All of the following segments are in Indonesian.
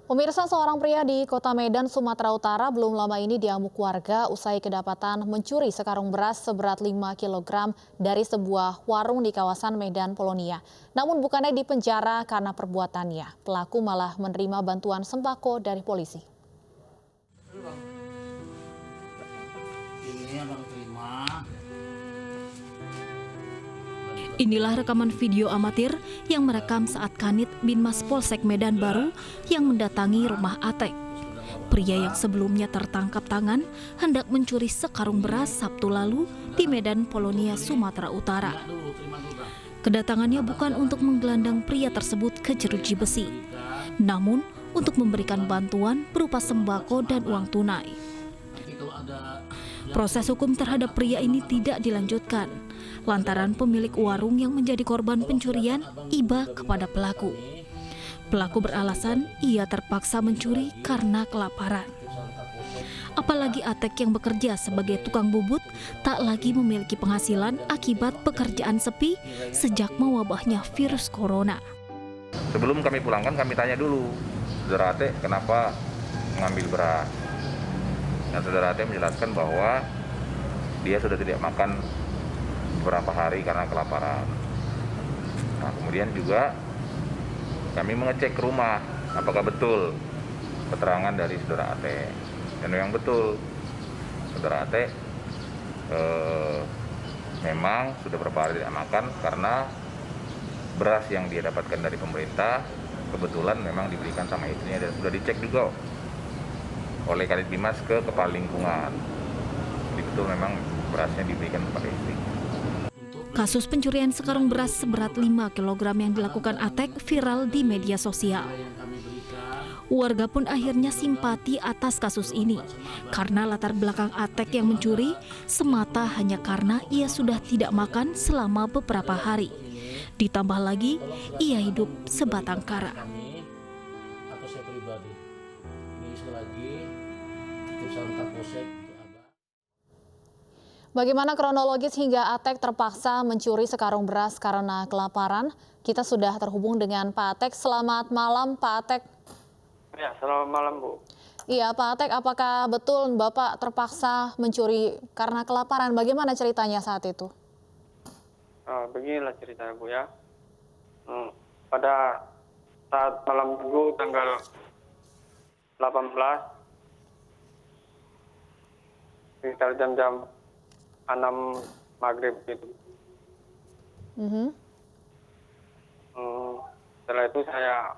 Pemirsa, seorang pria di Kota Medan, Sumatera Utara belum lama ini diamuk warga usai kedapatan mencuri sekarung beras seberat 5 kilogram dari sebuah warung di kawasan Medan Polonia. Namun bukannya dipenjara karena perbuatannya, pelaku malah menerima bantuan sembako dari polisi. Inilah rekaman video amatir yang merekam saat Kanit Binmas Polsek Medan Baru yang mendatangi rumah Atek. Pria yang sebelumnya tertangkap tangan hendak mencuri sekarung beras Sabtu lalu di Medan Polonia, Sumatera Utara. Kedatangannya bukan untuk menggelandang pria tersebut ke jeruji besi, namun untuk memberikan bantuan berupa sembako dan uang tunai. Proses hukum terhadap pria ini tidak dilanjutkan lantaran pemilik warung yang menjadi korban pencurian iba kepada pelaku. Pelaku beralasan ia terpaksa mencuri karena kelaparan. Apalagi Atek yang bekerja sebagai tukang bubut tak lagi memiliki penghasilan akibat pekerjaan sepi sejak mewabahnya virus corona. Sebelum kami pulangkan, kami tanya dulu, saudara Atek kenapa mengambil beras. Nah, saudara Atek menjelaskan bahwa dia sudah tidak makan beberapa hari karena kelaparan. Nah, kemudian juga kami mengecek ke rumah apakah betul keterangan dari saudara Ate. Dan yang betul, saudara Ate memang sudah beberapa hari tidak makan karena beras yang dia dapatkan dari pemerintah kebetulan memang diberikan sama istrinya dan sudah dicek juga oleh Kanit Binmas ke Kepala Lingkungan. Jadi betul memang berasnya diberikan kepada istrinya. Kasus pencurian sekarung beras seberat 5 kg yang dilakukan Atek viral di media sosial. Warga pun akhirnya simpati atas kasus ini karena latar belakang Atek yang mencuri semata hanya karena ia sudah tidak makan selama beberapa hari. Ditambah lagi, ia hidup sebatang kara. Atau saya pribadi, ini sekali lagi urusan Kapolsek. Bagaimana kronologis hingga Atek terpaksa mencuri sekarung beras karena kelaparan? Kita sudah terhubung dengan Pak Atek. Selamat malam, Pak Atek. Ya, selamat malam, Bu. Iya, Pak Atek, apakah betul Bapak terpaksa mencuri karena kelaparan? Bagaimana ceritanya saat itu? Beginilah ceritanya, Bu, ya. Pada saat malam Minggu tanggal 18, sekitar jam-jam 6 maghrib gitu. Setelah itu saya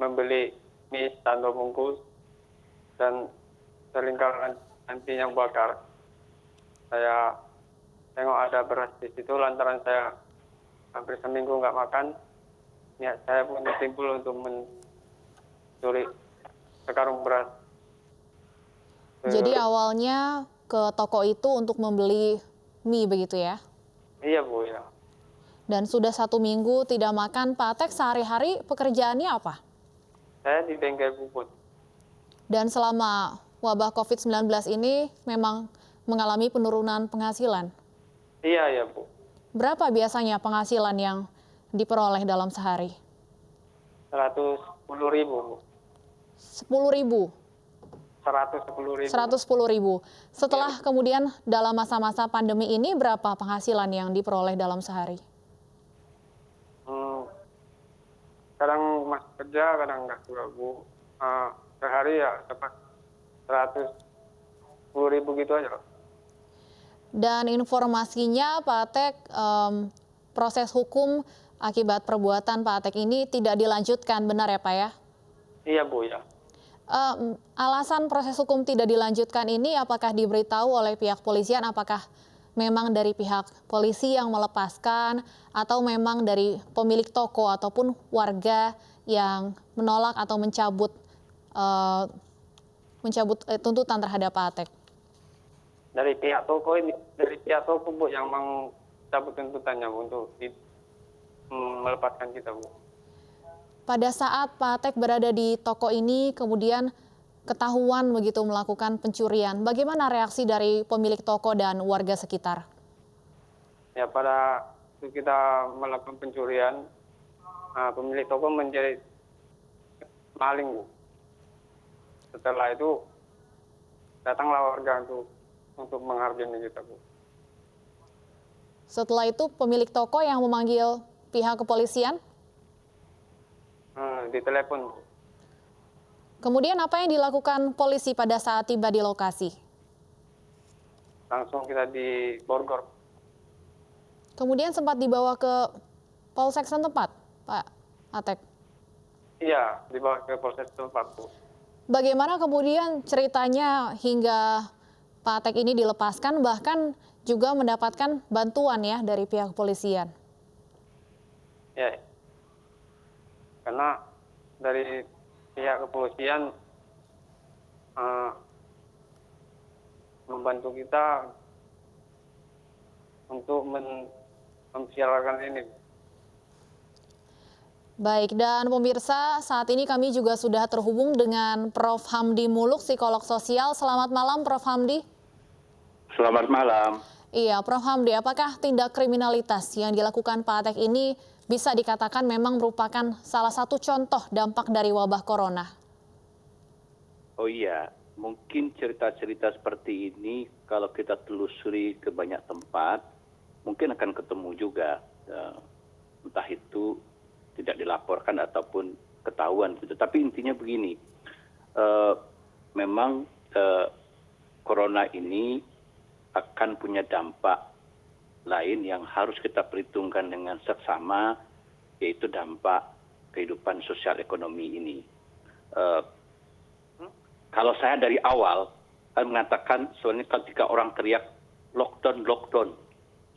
membeli mie 1 bungkus dan selingkar antinya bakar. Saya tengok ada beras di situ, lantaran saya hampir seminggu nggak makan. Niat saya pun timbul untuk mencuri sekarung beras. Jadi awalnya ke toko itu untuk membeli mie begitu ya? Iya, Bu, ya. Dan sudah 1 minggu tidak makan, Pak Atek sehari-hari pekerjaannya apa? Saya di bengkel puput. Dan selama wabah COVID-19 ini memang mengalami penurunan penghasilan? Iya, ya, Bu. Berapa biasanya penghasilan yang diperoleh dalam sehari? 110.000, Bu. 10.000? 110.000. 110.000. Setelah kemudian dalam masa-masa pandemi ini berapa penghasilan yang diperoleh dalam sehari? Kadang masih kerja, kadang nggak juga, Bu. Sehari ya dapat 110.000 gitu aja. Dan informasinya Pak Atek, proses hukum akibat perbuatan Pak Atek ini tidak dilanjutkan, benar ya Pak ya? Iya, Bu, ya. Alasan proses hukum tidak dilanjutkan ini apakah diberitahu oleh pihak polisian, apakah memang dari pihak polisi yang melepaskan atau memang dari pemilik toko ataupun warga yang menolak atau mencabut tuntutan terhadap Pak Atek? Dari pihak toko Bu yang mencabut tuntutannya untuk melepaskan kita, Bu. Pada saat Pak Atek berada di toko ini kemudian ketahuan begitu melakukan pencurian, bagaimana reaksi dari pemilik toko dan warga sekitar? Ya, pada waktu kita melakukan pencurian, pemilik toko menjadi maling, Bu. setelah itu datanglah warga untuk mengharbini kita, Bu. Setelah itu pemilik toko yang memanggil pihak kepolisian? Di telepon, Bu. Kemudian apa yang dilakukan polisi pada saat tiba di lokasi? Langsung kita di Borgor. Kemudian sempat dibawa ke Polsek setempat, Pak Atek? Iya, dibawa ke Polsek setempat, Bu. Bagaimana kemudian ceritanya hingga Pak Atek ini dilepaskan, bahkan juga mendapatkan bantuan ya dari pihak kepolisian? Ya, karena dari pihak kepolisian membantu kita untuk memviralkan ini. Baik, dan pemirsa, saat ini kami juga sudah terhubung dengan Prof. Hamdi Muluk, psikolog sosial. Selamat malam, Prof. Hamdi. Selamat malam. Iya, Prof. Hamdi, apakah tindak kriminalitas yang dilakukan Pak Atek ini bisa dikatakan memang merupakan salah satu contoh dampak dari wabah corona? Oh iya, mungkin cerita-cerita seperti ini kalau kita telusuri ke banyak tempat, mungkin akan ketemu juga. Entah itu tidak dilaporkan ataupun ketahuan. Tapi intinya begini, memang corona ini akan punya dampak lain yang harus kita perhitungkan dengan seksama, yaitu dampak kehidupan sosial ekonomi ini. Kalau saya dari awal mengatakan sebenarnya ketika orang teriak lockdown, lockdown,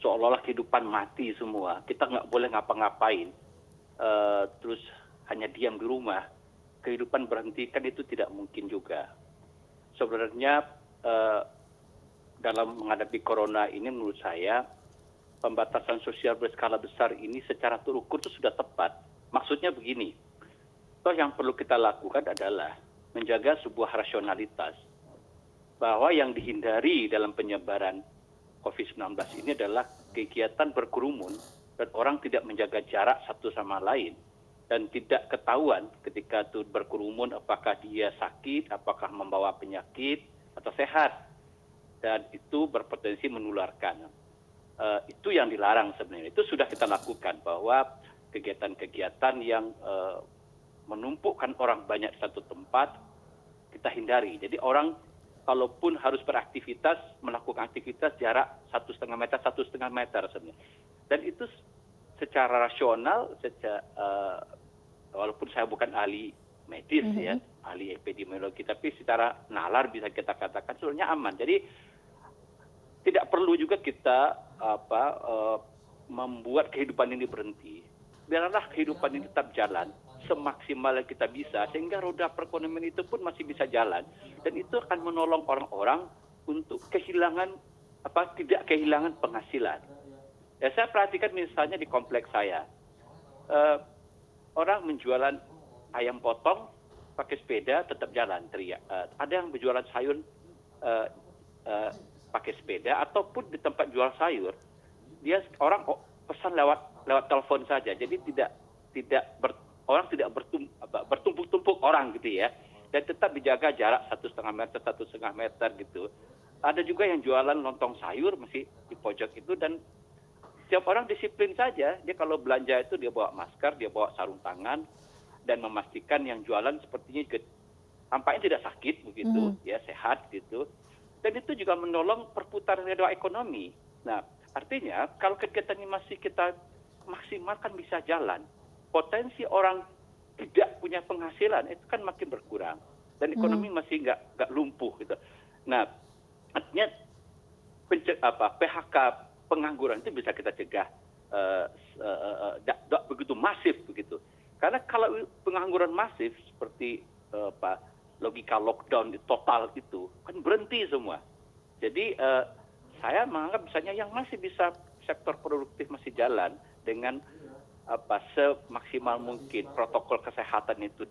seolah-olah kehidupan mati semua, kita nggak boleh ngapa-ngapain, terus hanya diam di rumah, kehidupan berhenti, kan itu tidak mungkin juga. Sebenarnya dalam menghadapi corona ini menurut saya pembatasan sosial berskala besar ini secara terukur itu sudah tepat. Maksudnya begini, toh yang perlu kita lakukan adalah menjaga sebuah rasionalitas bahwa yang dihindari dalam penyebaran COVID-19 ini adalah kegiatan berkerumun dan orang tidak menjaga jarak satu sama lain dan tidak ketahuan ketika itu berkerumun apakah dia sakit, apakah membawa penyakit atau sehat. Dan itu berpotensi menularkan. Itu yang dilarang sebenarnya. Itu sudah kita lakukan bahwa kegiatan-kegiatan yang menumpukkan orang banyak di satu tempat kita hindari. Jadi orang kalaupun harus beraktivitas, melakukan aktivitas jarak 1,5 meter, 1,5 meter sebenarnya. Dan itu secara rasional, walaupun saya bukan ahli medis ya, ahli epidemiologi, tapi secara nalar bisa kita katakan sebenarnya aman. Jadi tidak perlu juga kita membuat kehidupan ini berhenti. Biarlah kehidupan ini tetap jalan semaksimal yang kita bisa sehingga roda perekonomian itu pun masih bisa jalan dan itu akan menolong orang-orang untuk tidak kehilangan penghasilan. Ya, saya perhatikan misalnya di kompleks saya, orang menjualan ayam potong pakai sepeda tetap jalan teriak. Ada yang berjualan sayur pakai sepeda ataupun di tempat jual sayur dia orang pesan lewat telepon saja. Jadi orang tidak bertumpuk-tumpuk orang gitu ya. Dan tetap dijaga jarak 1,5 meter, 1,5 meter gitu. Ada juga yang jualan lontong sayur masih di pojok itu dan setiap orang disiplin saja. Dia kalau belanja itu dia bawa masker, dia bawa sarung tangan dan memastikan yang jualan sepertinya tampaknya tidak sakit begitu, ya sehat gitu. Dan itu juga menolong perputaran roda ekonomi. Nah, artinya kalau kegiatan ini masih kita maksimalkan bisa jalan, potensi orang tidak punya penghasilan itu kan makin berkurang dan ekonomi masih nggak lumpuh gitu. Nah, artinya PHK, pengangguran itu bisa kita cegah tidak begitu masif begitu. Karena kalau pengangguran masif seperti logika lockdown total itu kan berhenti semua. Jadi saya menganggap misalnya yang masih bisa sektor produktif masih jalan dengan semaksimal mungkin protokol kesehatan itu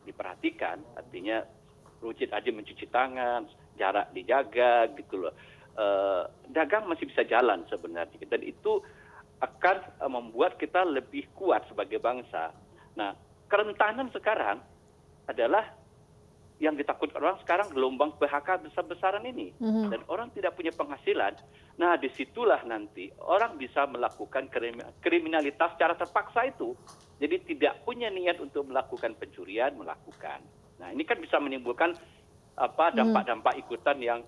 diperhatikan, artinya rajin aja mencuci tangan, jarak dijaga gitu loh. Dagang masih bisa jalan sebenarnya dan itu akan membuat kita lebih kuat sebagai bangsa. Nah, kerentanan sekarang adalah yang ditakutkan orang sekarang gelombang PHK besar-besaran ini. Dan orang tidak punya penghasilan. Nah, disitulah nanti orang bisa melakukan kriminalitas secara terpaksa itu. Jadi tidak punya niat untuk melakukan pencurian, melakukan. Nah, ini kan bisa menimbulkan dampak-dampak ikutan yang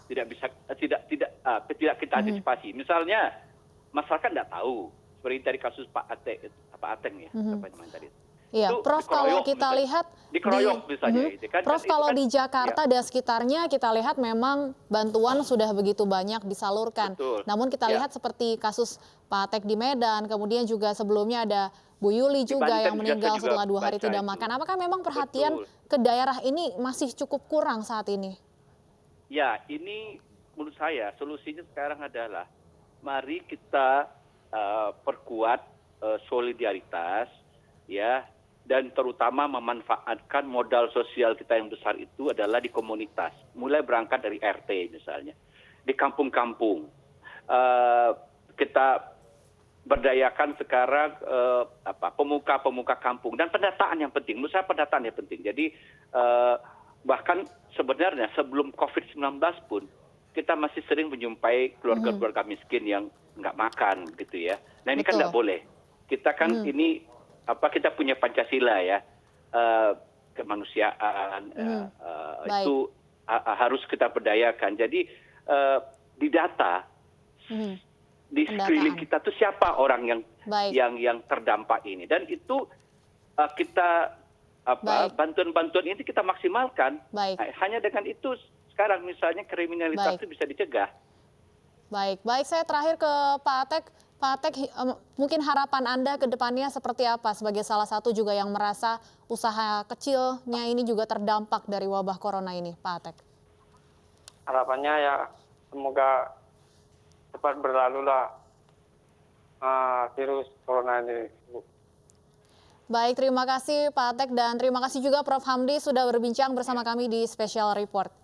tidak kita antisipasi. Misalnya masyarakat tidak tahu, seperti dari kasus Pak Ateng ya, apa namanya tadi. Iya, Prof, kalau kita lihat dikeroyok misalnya, Prof, kalau di Jakarta dan sekitarnya kita lihat memang bantuan sudah begitu banyak disalurkan. Betul. Namun kita lihat seperti kasus Pak Atek di Medan, kemudian juga sebelumnya ada Bu Yuli juga yang meninggal setelah 2 hari tidak makan. Apakah memang perhatian ke daerah ini masih cukup kurang saat ini? Ya, ini menurut saya solusinya sekarang adalah mari kita perkuat solidaritas, ya. Dan terutama memanfaatkan modal sosial kita yang besar itu adalah di komunitas. Mulai berangkat dari RT misalnya. Di kampung-kampung. Kita berdayakan sekarang pemuka-pemuka kampung. Dan pendataan yang penting. Menurut saya pendataan yang penting. Jadi bahkan sebenarnya sebelum COVID-19 pun kita masih sering menjumpai keluarga-keluarga miskin yang nggak makan gitu ya. Nah ini kan nggak boleh. Kita kan ini kita punya Pancasila ya, kemanusiaan itu harus kita berdayakan. Jadi di data di sekeliling kita tuh siapa orang yang terdampak ini, dan itu kita bantuan-bantuan ini kita maksimalkan. Hanya dengan itu sekarang misalnya kriminalitas itu bisa dicegah. Baik, saya terakhir ke Pak Atek. Pak Atek, mungkin harapan Anda ke depannya seperti apa sebagai salah satu juga yang merasa usaha kecilnya ini juga terdampak dari wabah corona ini, Pak Atek? Harapannya ya semoga cepat berlalulah virus corona ini. Baik, terima kasih Pak Atek dan terima kasih juga Prof Hamdi sudah berbincang bersama kami di Special Report.